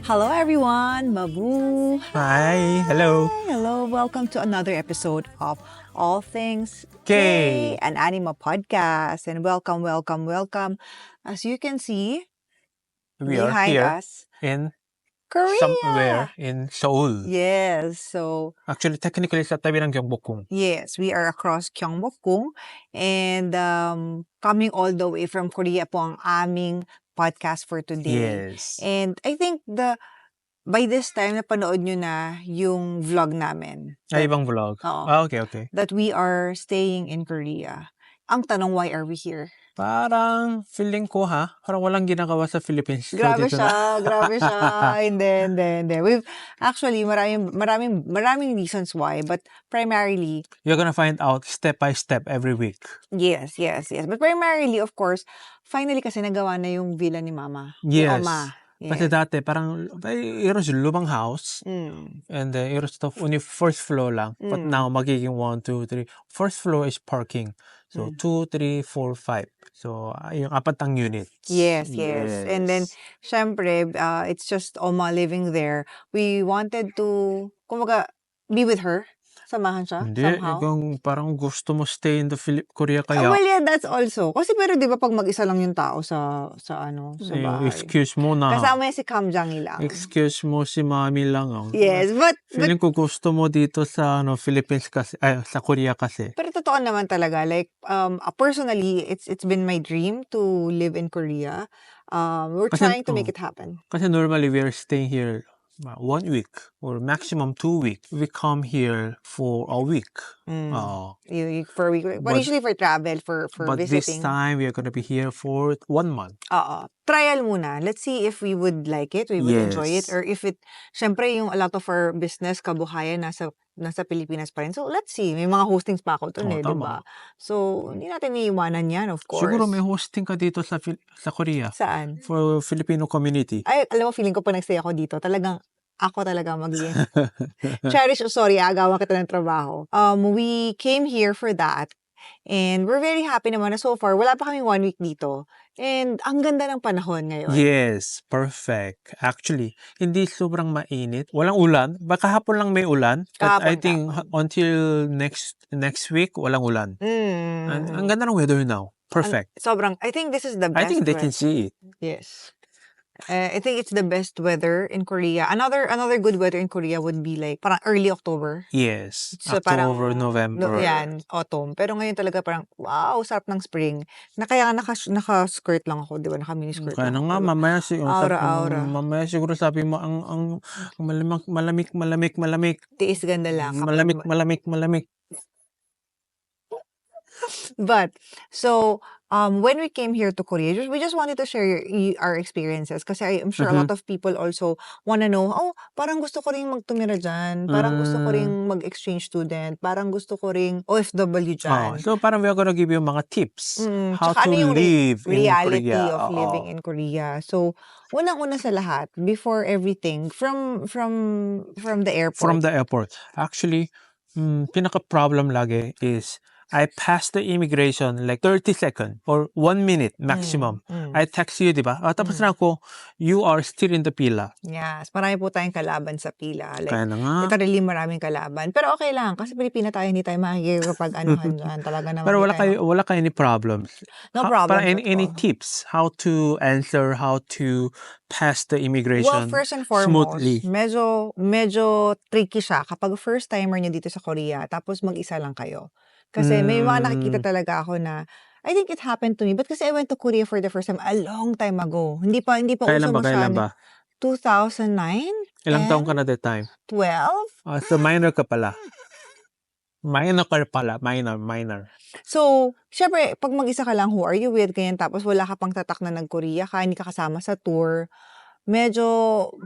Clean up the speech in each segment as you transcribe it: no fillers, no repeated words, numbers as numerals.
Hello everyone, Mabu. Hi, hello. Hello, welcome to another episode of All Things K. an Anima podcast. And welcome. As you can see We are behind here us, in Korea. somewhere in Seoul. Yes, so Actually, technically, sa tabi ng Gyeongbokgung. yes, we are across Gyeongbokgung and coming all the way from Korea po ang aming podcast for today. Yes. And I think by this time, napanood nyo na yung vlog namin. Ay, ibang vlog. Oo. Okay. That we are staying in Korea. Ang tanong, why are we here? Parang feeling ko parang walang ginagawa sa Philippines. So, Grabe dito siya. Hindi. We've actually maraming reasons why, but primarily, You're gonna find out step by step every week. yes. But primarily, of course, finally kasi nagawa na yung villa ni Mama. Ni Yes. Oma. Kasi dati, parang, it was lumang house. And it was only first floor lang. But now, magiging 1, 2, 3. First floor is parking. So, 2, 3, 4, 5. So, yung apat ang units. Yes. And then, syempre, it's just Oma living there. We wanted to, kumbaga, be with her. Samahan siya, Hindi, somehow. ikaw parang gusto mo stay in the Korea Well, kaya. yeah, that's also. Kasi pero di ba pag mag-isa lang yung tao sa bahay. Excuse mo na. Kasama niya si Kam Jang-il lang. Excuse mo si mami lang. Yes, but Feeling ko gusto mo dito sa Philippines kasi, sa Korea kasi. pero totoo naman talaga, like personally, it's been my dream to live in Korea. We're trying to make it happen. Kasi normally we are staying here 1 week or maximum 2 weeks. We come here for a week. For a week. But usually for travel, for but visiting. this time we are gonna be here for 1 month. Trial muna. Let's see if we would like it, we would enjoy it, or if it, syempre yung a lot of our business, kabuhayan, nasa Pilipinas pa rin. So, let's see. May mga hostings pa ako dun di ba? So, hindi natin iiwanan yan, of course. Siguro may hosting ka dito sa Korea. Saan? For Filipino community. Ay, alam mo, feeling ko pa nagstay ako dito. Ako talaga magiging. Cherish, sorry, agawan kita ng trabaho. We came here for that. And we're very happy naman na so far, wala pa kami 1 week dito. And ang ganda ng panahon ngayon. Yes, perfect. Actually, hindi sobrang mainit. Walang ulan. Baka hapon lang may ulan. But I think until next week, walang ulan. Ang ganda ng weather now. Perfect. Sobrang, I think this is the best. I think they can see it. Yes. I think it's the best weather in Korea. Another good weather in Korea would be like parang early October. Yes. So, October, November. Yan, autumn. Pero ngayon talaga parang, wow, sarap ng spring. Kaya naka-skirt lang ako, di ba? Naka-mini skirt Kaya lang nga, ako. mamaya mamaya siguro sabi mo, ang malamig. Tiis ganda lang. Malamig. But, so, when we came here to Korea, we just wanted to share our experiences kasi I'm sure a lot of people also wanna know, parang gusto ko rin magtumira dyan, parang gusto ko rin mag-exchange student, parang gusto ko rin OFW dyan. So, parang we are gonna give you mga tips how Tsaka to live in reality Korea. of living in Korea. So, unang-una sa lahat, before everything, from the airport. From the airport. Actually, pinaka-problem lagi is I passed the immigration like 30 seconds or 1 minute maximum. I text you, di ba? Tapos na ako, you are still in the pila. Yes, marami po tayong kalaban sa pila. Like, Kaya na nga. literally maraming kalaban. Pero okay lang, kasi Pilipina tayo, hindi tayo makikipag-anuhan dyan. Talaga naman. Pero wala kayo any problems. No problem. Any tips how to answer, how to pass the immigration Well, first and foremost, smoothly? medyo tricky siya kapag first timer nyo dito sa Korea, tapos mag-isa lang kayo. Kasi may mga nakikita talaga ako na, I think it happened to me, but kasi I went to Korea for the first time a long time ago. Hindi pa Kailan uso ba? 2009? Ilang taong ka na that time? 12? So minor ka pala. Minor. So, syempre, pag mag-isa ka lang, who are you with? Ganyan, tapos wala ka pang tatak na nag-Korea ka, hindi ka kasama sa tour. Medyo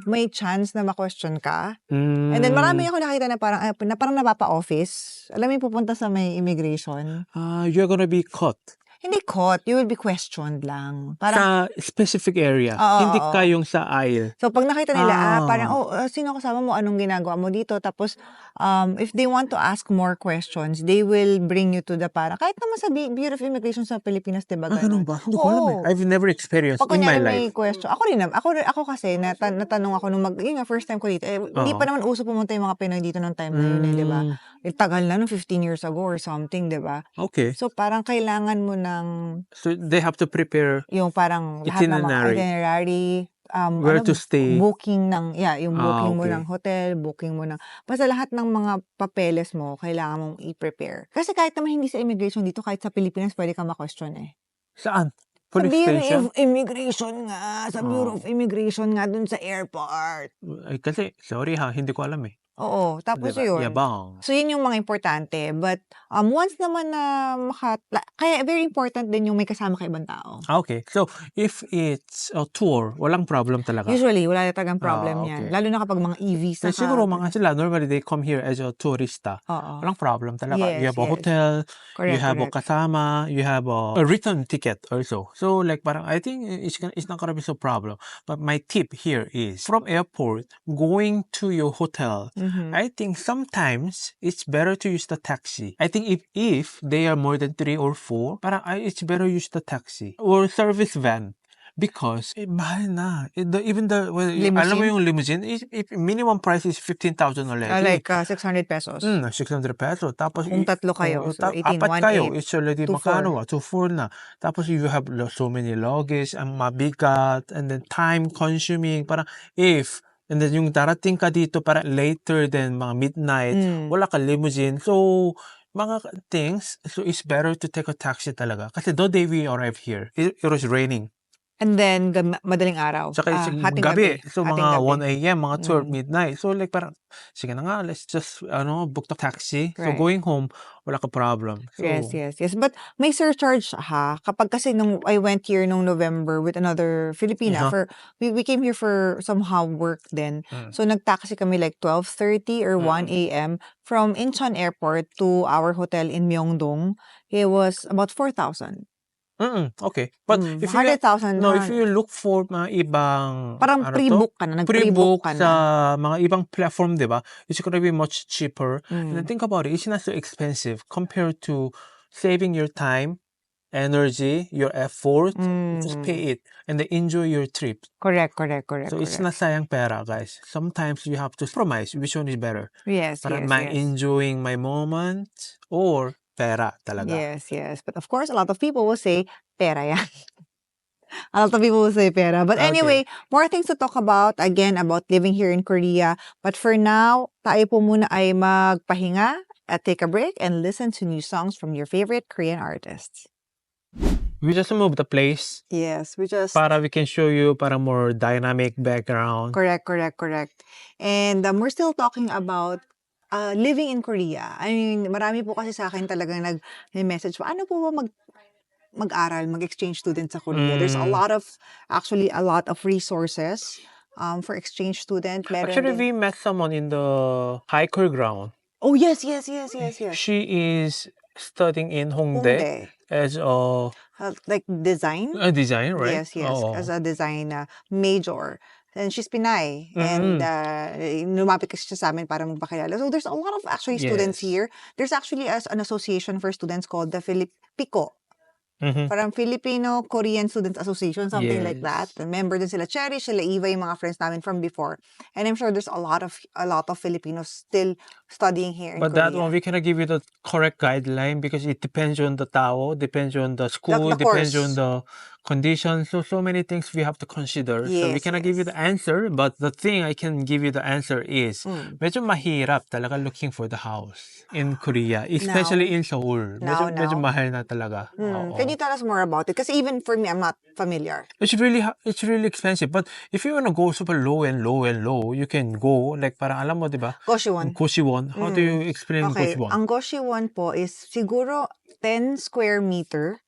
may chance na ma-question ka. And then marami ako nakita na parang napapa-office. Alam mo yung pupunta sa may immigration. You're gonna be caught. Hindi caught, you will be questioned lang. Parang, Sa specific area, oo, hindi oo. kayong sa aisle. So, pag nakita nila, parang, Ah. sino kasama mo? Anong ginagawa mo dito? Tapos, if they want to ask more questions, they will bring you to the kahit naman sa Bureau of Immigration sa Pilipinas, di ba, Ganun ganon? ba? Hindi ko alam eh. Oo. I've never experienced Pag in my kunyari may life. question, ako kasi, natanong ako nung yun nga, first time ko dito, hindi pa naman uso pumunta yung mga Pinoy dito nung time na yun di ba? Tagal na, 15 years ago or something, di ba? Okay. So, parang kailangan mo ng So, they have to prepare yung parang lahat ng mga itinerary, where to stay. booking ng, yung booking mo Okay. ng hotel, booking mo ng, basta lahat ng mga papeles mo, kailangan mong i-prepare. Kasi kahit naman hindi sa immigration dito, kahit sa Pilipinas, pwede ka ma-question eh. Saan? Sa Police Bureau station? of Immigration nga. Sa Bureau of Immigration nga dun sa airport. Ay, kasi, sorry ha, hindi ko alam eh. Oo, tapos Diba? yun. Yabang. So, yun yung mga importante. But, once naman na kaya very important din yung may kasama ka ibang tao. Okay. So, if it's a tour, walang problem talaga. Usually, wala talagang problem okay. yan. Lalo na kapag mga e-visa Kasi ka. siguro mga sila, normally they come here as a tourista. Oo. Walang problem talaga. Yes, You have a yes. hotel, Correct, you have a correct. kasama, you have a return ticket also. So, like, parang, I think it's not gonna be so problem. But my tip here is, from airport, going to your hotel, I think sometimes it's better to use the taxi. I think if they are more than 3 or 4, parang it's better use the taxi or service van. Because, mahal na. Alam mo yung limousine, if minimum price is 15,000 already. Like 600 pesos. 600 pesos. Tapos, Kung tatlo kayo, so 18, apat kayo, 1.8, it's already 2.4. 2.4 na. Tapos, you have so many luggage, ang mabigat, and then time consuming. Parang, and then yung darating ka dito para later than mga midnight, wala ka limousine. So, mga things, so it's better to take a taxi talaga. Kasi the day we arrived here, it was raining. And then, madaling araw. Tsaka hating gabi. gabi. So, Hating mga gabi. 1 a.m., mga 12 midnight. So, like, parang, sige na nga, let's just, book the taxi. So, Right. going home, wala ka problem. So, Yes. But may surcharge kapag kasi nung I went here nung November with another Filipina we came here for somehow work then. So nagtaxi kami like 12:30 or 1 a.m. from Incheon Airport to our hotel in Myeongdong. It was about 4,000. Okay. But if you 100,000 if you look for mga ibang parang pre-book ka na, nag-pre-book ka na. sa mga ibang platform, 'di ba? It's gonna be much cheaper. And then think about it, it's not so expensive compared to saving your time, energy, your effort. Just pay it and then enjoy your trip. Correct. So it's not sayang pera, guys. Sometimes you have to compromise which one is better. Yes. Para enjoying my moment or pera talaga. Yes. But of course, a lot of people will say, pera yan. A lot of people will say pera. But anyway, more things to talk about, again, about living here in Korea. But for now, tayo po muna ay magpahinga at take a break and listen to new songs from your favorite Korean artists. We just moved the place. Yes, we just... Para we can show you para more dynamic background. Correct. And we're still talking about living in Korea. I mean, marami po kasi sa akin talagang nag-message pa, ano po ba mag-aral, mag-exchange student sa Korea? There's a lot of resources for exchange student. Actually, we met someone in the hiker ground. Oh, yes. She is studying in Hongdae as a like design. A design, right? Yes, as a design major. And she's Pinay. And lumapit kasi siya sa amin para magpakilala. So there's a lot of actually students here. There's actually an association for students called the PICO. Parang Filipino-Korean Students Association, something like that. And member din sila Cherry, sila Eva, yung mga friends namin from before. And I'm sure there's a lot of Filipinos still studying here in Korea. But that one, we cannot give you the correct guideline because it depends on the tao, depends on the school, depends on the conditions. So many things we have to consider. So we cannot give you the answer, but the thing I can give you the answer is medyo mahirap talaga looking for the house in Korea, especially in Seoul. Medyo mahal na talaga. Can you tell us more about it? Because even for me, I'm not familiar. It's really expensive. But if you wanna go super low and low, you can go like parang alam mo, di ba? Goshiwon. How do you explain Goshiwon? Ang Goshiwon po is siguro 10 square meter.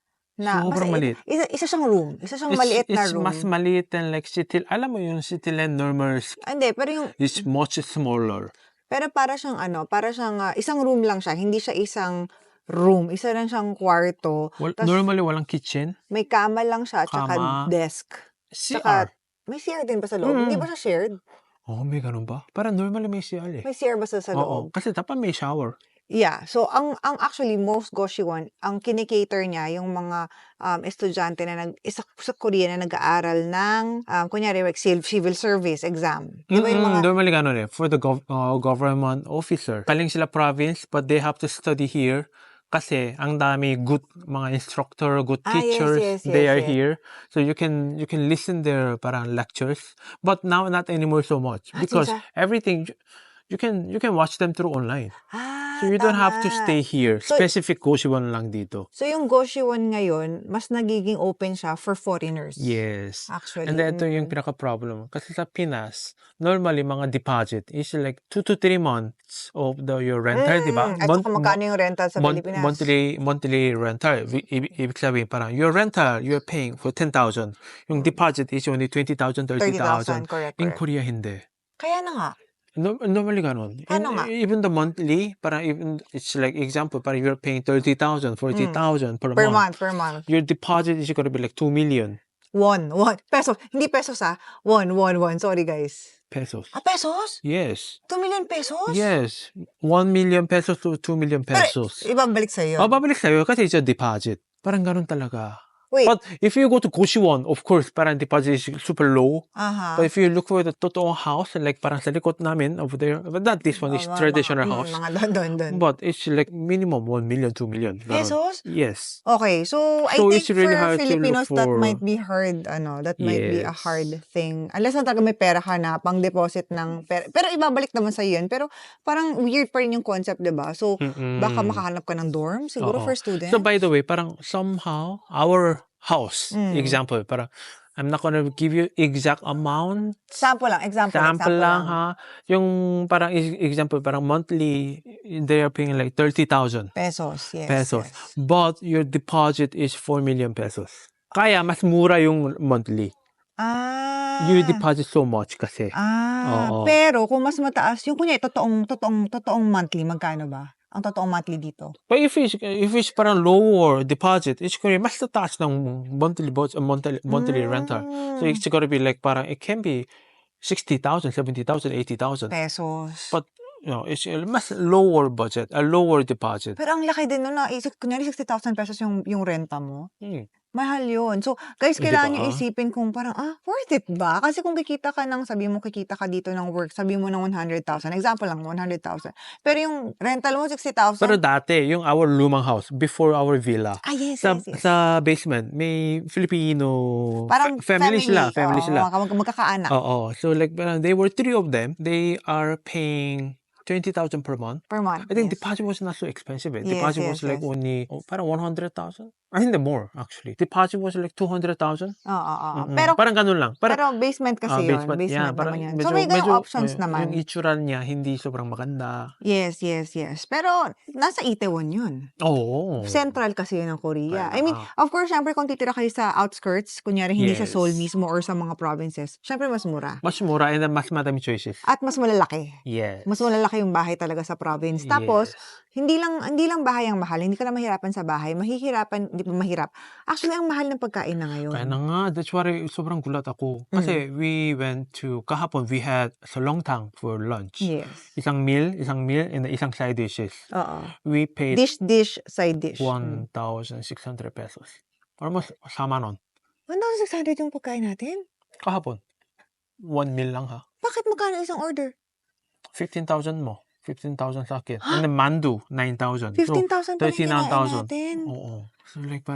Sobrang maliit. Isa siyang room. Isa siyang maliit na room. It's mas maliit than like City. Alam mo yung Cityland normal. Hindi, pero yung... It's much smaller. Pero para siyang isang room lang siya. Hindi siya isang room. Isa lang siyang kwarto. Tas Normally, walang kitchen, may kama lang siya, tsaka kama, desk. Tsaka, CR. may CR din ba sa loob? Hindi Mm. ba siya shared? Oh, may ganun ba? Parang normally may CR eh. May CR ba sa Oo, loob? kasi dapat may shower. Yeah. So, ang actually, most Goshiwon, ang kinikater niya, yung mga estudyante na sa Korea na nag-aaral ng, kunyari, like civil service exam. Di ba yung mga, Normally ganun eh. For the government officer. Galing sila province, but they have to study here. Kasi ang dami good mga instructor, good yes, teachers, yes, they yes, are yes. here. So you can listen their parang lectures. But now not anymore so much because Sinsa? everything you can watch them through online. So you don't have to Tama. stay here. So, Specific Goshiwon lang dito. So, yung Goshiwon ngayon, mas nagiging open siya for foreigners. Yes. Actually. And then ito yung pinaka-problem. Kasi sa Pinas, normally mga deposit is like 2 to 3 months of your rental, di ba? At saka magkano yung rental sa Pilipinas? Monthly rental. Ibig sabihin, parang your rental, you're paying for 10,000. Yung deposit is only 20,000, 30,000. Correct. In Korea, hindi. Kaya na nga. Normally ganun. Ano nga? Even the monthly, parang even, it's like example, parang you're paying 30,000, 40,000 per month. Per month. Your deposit is gonna be like 2 million. Won. Peso. Hindi pesos Won. Sorry, guys. Pesos. Pesos? Yes. 2 million pesos? Yes. 1 million pesos to 2 million pesos. Pero, ibabalik sa'yo. Babalik sa'yo kasi it's a deposit. Parang ganun talaga. Wait. But if you go to Goshiwon, of course, parang deposit is super low. But if you look for the totoong house, like parang sa likod namin over there, but not this one, is traditional house. Mga doon. But it's like minimum 1 million, 2 million. Ganun. Pesos? Yes. Okay, so I think it's really for hard to Filipinos look that for. might be hard, that might be a Yes. hard thing. Unless na talaga may pera ka na, pang deposit ng pera. Pero ibabalik naman sa yun. Pero parang weird pa rin yung concept, diba? So, baka makahanap ka ng dorm, siguro Oo. for students. So by the way, parang somehow our house, example, parang I'm not gonna give you exact amount. Sample lang, example lang ha. Yung parang example, parang monthly, they are paying like 30,000 pesos. Yes. pesos. Yes. But your deposit is 4 million pesos. Kaya mas mura yung monthly. You deposit so much kasi. Oo. Pero kung mas mataas, yung kunya, totoong monthly, magkano ba? Ang totoong monthly dito. But if it's parang lower deposit, it's gonna mas tataas ng monthly rental. So it's gonna be like parang it can be 60,000, 70,000, 80,000 pesos. But it's a mas lower budget, a lower deposit. Pero ang laki din nun na, kunyari 60,000 pesos yung renta mo. Mahal yun. So, guys, kailangan nyo isipin kung parang, worth it ba? Kasi kung kikita ka kikita ka dito ng work, sabi mo ng 100,000. Example lang, 100,000. Pero yung rental mo, 60,000. Pero dati, yung our lumang house, before our villa, yes. sa basement, may Filipino parang family sila. Magkakaanak. Oo. So, like, they were 3 of them. They are paying 20,000 per month. I think deposit was not so expensive. Deposit was like only parang 100,000. I think more actually. Deposit was like 200,000. Pero parang ganun lang. Pero basement kasi yun. Basement naman yan. So may ganung options naman. Yung itsura niya hindi sobrang maganda. Yes. Pero nasa Itaewon yun. Oo. Central kasi yun ng Korea. I mean, of course, syempre kung titira kayo sa outskirts, kunyari hindi sa Seoul mismo or sa mga provinces, syempre mas mura. Mas mura and then mas madami choices. At mas malalaki. Yes. Mas malalaki yung bahay talaga sa province. Tapos, hindi lang bahay ang mahal. Hindi ka na mahirapan sa bahay. Hindi pa mahirap. Actually, ang mahal ng pagkain na ngayon. Kaya na nga. That's why sobrang gulat ako. Kasi we went to, kahapon, we had Solongtang for lunch. Yes. Isang meal, and isang side dishes. We paid dish, side dish. 1,600 pesos. Almost sama nun. 1,600 yung pagkain natin? Kahapon. 1 meal lang ha. Bakit magkano isang order? 15,000 mo. 15,000 sa akin. And then mandu, 9,000. 15,000 pa rin kinain 39,000. natin. Oo. So like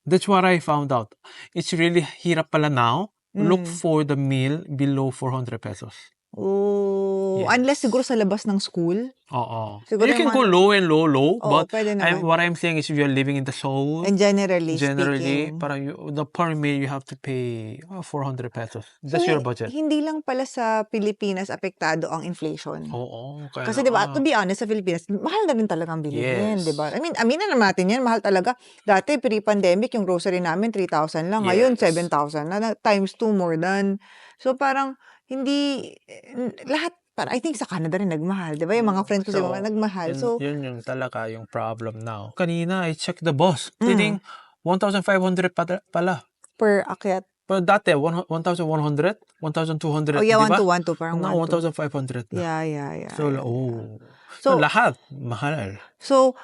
that's what I found out. It's really hirap pala now. Look for the meal below 400 pesos. Yes. Unless siguro sa labas ng school. Oo. Siguro You can go low and low. But pwede naman. what I'm saying is if you're living in the Seoul. And generally speaking. Parang the per meal you have to pay 400 pesos. That's your budget. Hindi lang pala sa Pilipinas apektado ang inflation. Oo. Kasi diba, to be honest, sa Pilipinas, mahal na rin talaga ang bilihin. Diba? I mean, aminin naman natin yan, mahal talaga. Dati, pre-pandemic, yung grocery namin, 3,000 lang. Ngayon, 7,000 na. Times 2 more than. So, parang, hindi, lahat But I think sa Canada rin nagmahal. Di ba? Yung mga friends ko sa mga nagmahal. So, yun yung talaga yung problem now. Kanina, I checked the bus. Mm. Tining 1,500 pala. per akyat. Pero dati, 1,100? 1,200, Oh, yeah, di ba? 1 to 1 to. Parang Now, 1 to. 1,500 na. Yeah. So, So, So, lahat, mahal. So,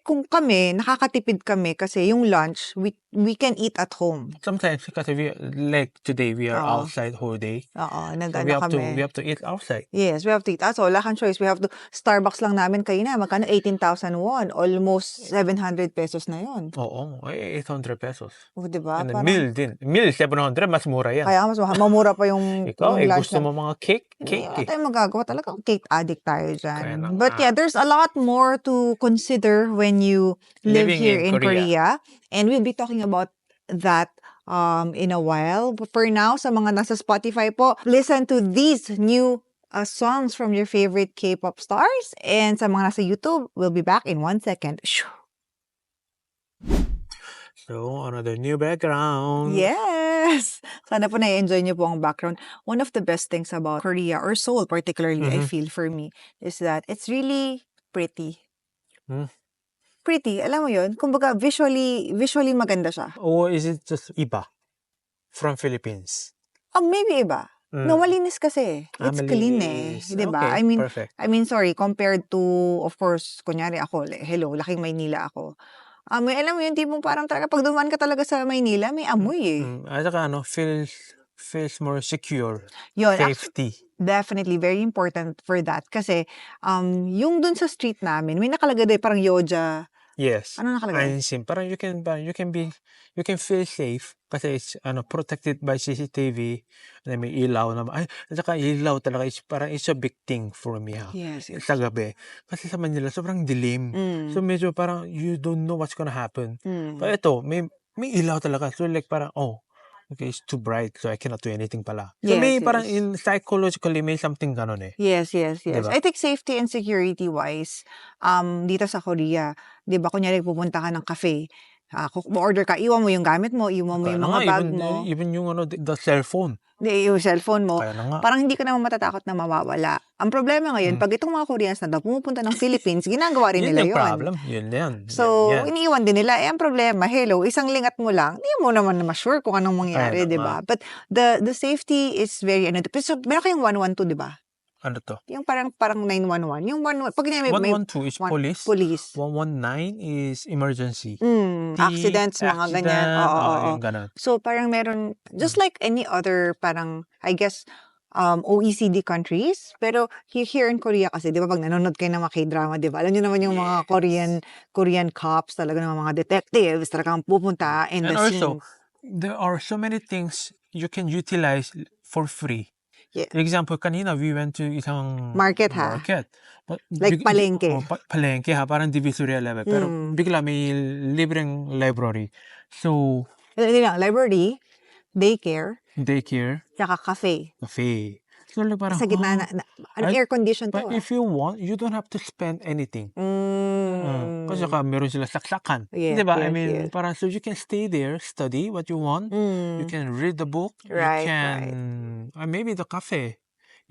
kung kami, nakakatipid kami kasi yung lunch, we can eat at home. Sometimes, kasi like today, we are Oo. outside whole day. Oo, So, nag-ano kami. we have to eat outside. Yes, we have to eat. So, wala kang choice. We have to, Starbucks lang namin kayo na. Magkano? 18,000 won. Almost 700 pesos na yon. Oo, 800 pesos. O, diba? And Parang, meal din. Meal, 700, mas mura yan. kaya mas mamura pa yung, Ikaw, yung lunch gusto na. mo mga cake? Hindi, wala Cake. tayong magagawa. Talagang cake addict tayo Kaya dyan. na But nga. yeah, there's a lot more to consider when you live Living here in in Korea. And we'll be talking about that in a while. But for now, sa mga nasa Spotify po, listen to these new songs from your favorite K-pop stars. And sa mga nasa YouTube, we'll be back in 1 second. Shoo. So, another new background. Yes! Sana po na-enjoy niyo po ang background. One of the best things about Korea, or Seoul particularly, I feel for me, is that it's really pretty. Pretty, alam mo yun? Kumbaga, visually maganda siya. Or is it just iba from Philippines? Maybe iba. No, malinis kasi. It's clean malinis. Diba? Okay, perfect. I mean, sorry, compared to, of course, kunyari ako, hello, laking Maynila ako. Alam mo yun, di mo parang talaga, pag dumaan ka talaga sa Maynila, may amoy At saka feels more secure. Yun, Safety. Definitely, very important for that. Kasi, yung dun sa street namin, may nakalagay doon, parang Yoja. Yes. Ano nakalagay? Parang you can feel safe kasi it's protected by CCTV. And may ilaw naman. At saka ilaw talaga it's a big thing for me. Yes. Sa gabi. Kasi sa Manila sobrang dilim. So medyo parang you don't know what's gonna happen. Pero ito, may ilaw talaga. So like parang okay, it's too bright, so I cannot do anything pala. So may parang in psychologically may something ganon eh. Yes. Diba? I think safety and security wise, dito sa Korea, 'di ba kunyari pupunta ka ng cafe, order ka, iwan mo yung gamit mo, iwan mo yung mga bag mo. Even yung the cellphone. Yung cellphone mo, Kaya na nga. parang hindi ka naman matatakot na mawawala. Ang problema ngayon, pag itong mga Koreans na pumupunta ng Philippines, ginagawa rin nila Yun yung yun. problem. Yun yan. So, Yan. iniiwan din nila. Ang problema, hello, isang lingat mo lang, hindi mo naman na ma-sure kung anong mangyari, di ba? But the safety is very, so, meron kayong 112, di ba? Ano to? Yung parang 911. Yung 112, pag may 112 is police. Police. 119 is emergency. Accidents, mga ganyan. Oo. Yung ganon. So, parang meron, just like any other, parang, I guess, OECD countries. Pero here in Korea kasi, di ba, pag nanonood kayo ng mga K-drama, di ba, alam nyo naman yung mga Korean cops, talaga ng mga detectives, talagang pupunta in the also, scene. there are so many things you can utilize for free. Yeah. For example, kanina we went to isang Market. But Like palengke. Palengke parang divisoria level. Pero bigla may libreng library. So, Hindi lang, library, daycare, tsaka cafe. So, like parang, Sa gitna air condition to. But if you want, you don't have to spend anything. Kasi meron sila saksakan. Yes, diba? yes, I mean, yes. parang so you can stay there, study what you want. You can read the book. Right, you can, maybe the cafe.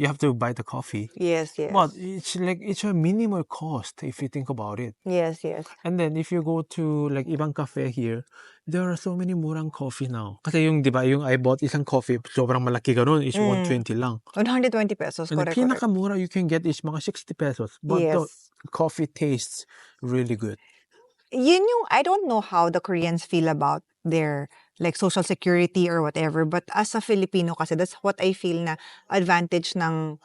You have to buy the coffee. Yes. But it's a minimal cost if you think about it. Yes. And then if you go to like ibang cafe here, there are so many murang coffee now. Kasi yung, di ba, yung I bought isang coffee, sobrang malaki ganun, is 120 lang. 120 pesos, And the correct. pinakamura you can get is mga 60 pesos. But the coffee tastes really good. Yun yung, I don't know how the Koreans feel about their like social security or whatever, but as a Filipino kasi, that's what I feel na advantage ng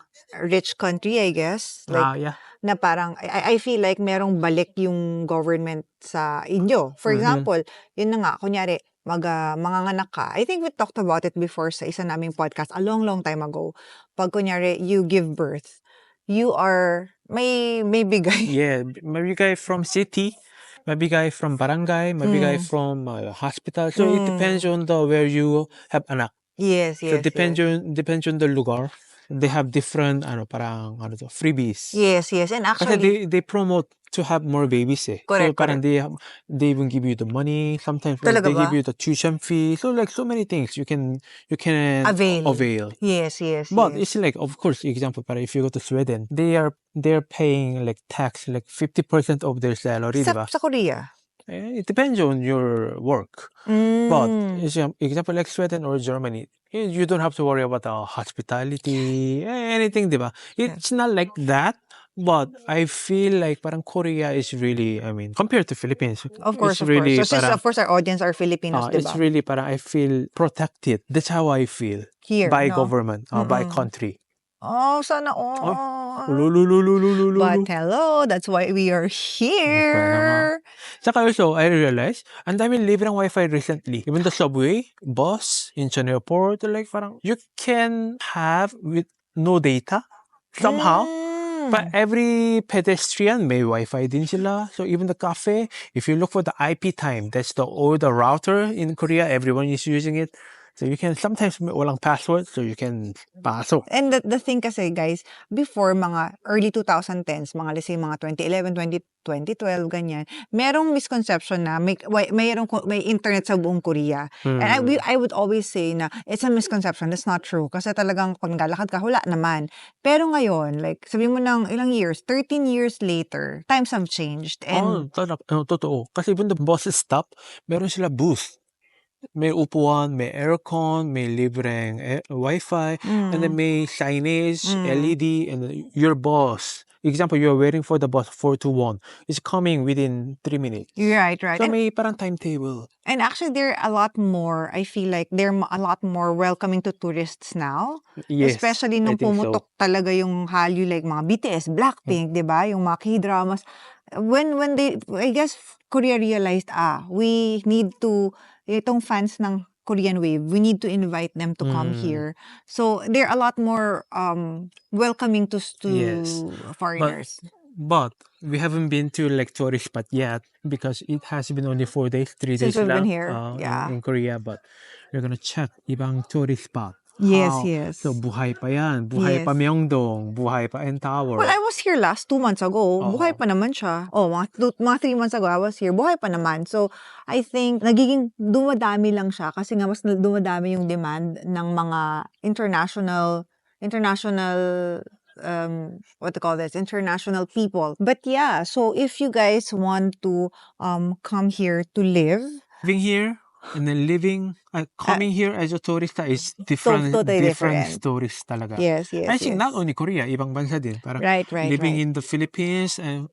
rich country, I guess. Like, Yeah. na parang, I feel like merong balik yung government sa inyo. For example, yun na nga, kunyari, manganganak ka. I think we talked about it before sa isa naming podcast a long time ago. Pag kunyari, you give birth, you are, may bigay. Yeah, maybe guy from city, maybe guy from barangay, maybe guy from hospital. So it depends on where you have anak. Yes. So depends on the lugar. they have different parang freebies. Yes, yes. And Kasi actually, they promote to have more babies eh. So correct, parang correct. they even give you the money. Sometimes Talaga they give ba? you the tuition fee. So like so many things you can Avail. Yes, yes, But it's yes. like, of course, example, para if you go to Sweden, they're paying like tax like 50% of their salary, Sa, di ba? sa Korea. It depends on your work. But example like Sweden or Germany, you don't have to worry about hospitality, anything, di ba? It's not like that. But I feel like parang Korea is really, I mean, compared to Philippines, Of course, it's of course. really So since parang of course our audience are Filipinos, it's diba? really parang I feel protected. That's how I feel Here, by no? government, by country. Oh, sana Oh, all. ululululululu. But hello, that's why we are Kaya na nga. here. Saka also, I realized, ang daming libre ng Wi-Fi recently. Even the subway, bus, in China airport, like parang, you can have with no data somehow. But every pedestrian may Wi-Fi din sila. So even the cafe, if you look for the IP time, that's the older router in Korea, everyone is using it. So you can sometimes walang password, so you can pasok. And the thing kasi guys, before mga early 2010s, mga let's say mga 2011, 2012, ganyan, merong misconception na may internet sa buong Korea. And I would always say na it's a misconception. That's not true. Kasi talagang pag naglalakad ka, wala naman. Pero ngayon, like sabi mo ng ilang years, 13 years later, times have changed. And Totoo. Kasi even the bus stop, meron sila booth. May upuan, may aircon, may libreng Wi-Fi, and then may signage, LED, and then your boss. Example, you're waiting for the bus 421. It's coming within 3 minutes. right. So may parang timetable. And actually, they're a lot more, I feel like they're a lot more welcoming to tourists now. Yes, Especially I nung think so. pumutok talaga yung Hallyu, like mga BTS, Blackpink, di ba? Yung mga K-dramas. When they, I guess, Korea realized, we need to, itong fans ng Korean Wave, we need to invite them to come here. So, they're a lot more welcoming to Yes. foreigners. But we haven't been to like tourist spot yet because it has been only 4 days, 3 Since days we've been lang here, yeah. in Korea. But we're gonna check ibang tourist spot. Yes, yes. So buhay pa yan. Buhay Yes. pa Myeongdong. Buhay pa N Tower. Well, I was here last 2 months ago. Buhay pa naman siya. Oh, mga 3 months ago, I was here. Buhay pa naman. So, I think, nagiging dumadami lang siya kasi nga mas dumadami yung demand ng mga international, what to call this, international people. But yeah, so if you guys want to come here to live, living here and then coming here as a tourist is different, totally different different. stories talaga. Yes, I think yes. not only Korea, ibang bansa din. Parang Right. living in the Philippines and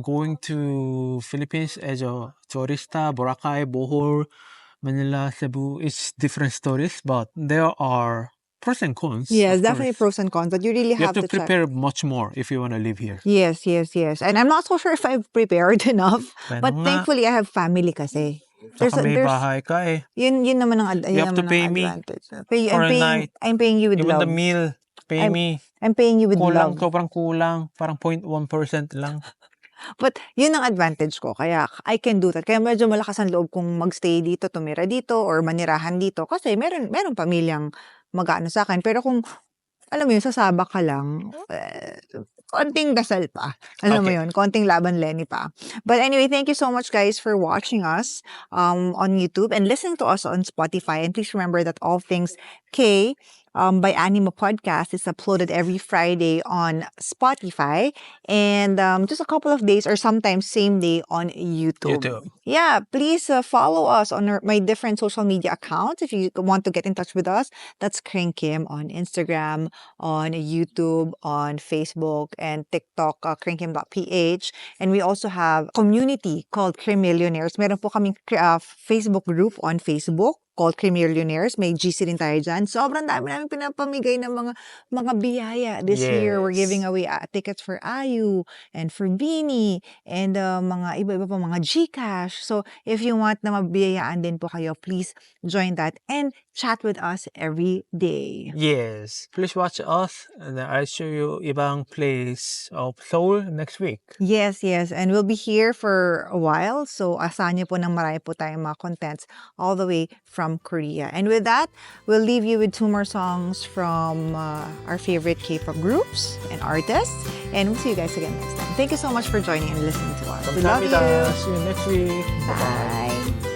going to Philippines as a tourista, Boracay, Bohol, Manila, Cebu, it's different stories, but there are pros and cons. Yes, of definitely course. pros and cons, but you really You have to check. prepare much more if you want to live here. Yes. And I'm not so sure if I've prepared enough. Kaya But nga. thankfully, I have family kasi. Saka may bahay ka eh. Yun naman ang You have to pay me advantage. for a night. I'm paying you with Even love. the meal, pay me. I'm paying you with Kulang, love. sobrang kulang. Parang 0.1% lang. But yun ang advantage ko. Kaya I can do that. Kaya medyo malakas ang loob kong magstay dito, tumira dito, or manirahan dito. Kasi meron pamilyang mag-ano sa akin. Pero kung, alam mo yun, sasabak ka lang, konting dasal pa. Alam mo yun, konting laban Lenny pa. But anyway, thank you so much guys for watching us on YouTube and listening to us on Spotify. And please remember that All Things K by Anima Podcast is uploaded every Friday on Spotify and just a couple of days or sometimes same day on YouTube. Yeah, please follow us on my different social media accounts if you want to get in touch with us. That's Kring Kim on Instagram, on YouTube, on Facebook, and TikTok, kringkim.ph. And we also have community called Krim Millionaires. Meron po kaming Facebook group on Facebook called Cremillionaires. May GC rin tayo dyan. Sobrang dami namin pinapamigay ng mga biyaya. This year, we're giving away tickets for Ayu and for Beanie and mga iba-iba pa mga GCash. So, if you want na mabiyayaan din po kayo, please join that and chat with us every day. Yes. Please watch us and I'll show you ibang place of Seoul next week. Yes. And we'll be here for a while. So, asahan niyo po ng marami po tayong mga contents all the way from from Korea. And with that, we'll leave you with 2 more songs from our favorite K-pop groups and artists. And we'll see you guys again next time. Thank you so much for joining and listening to us. We love you. 감사합니다. See you next week. Bye.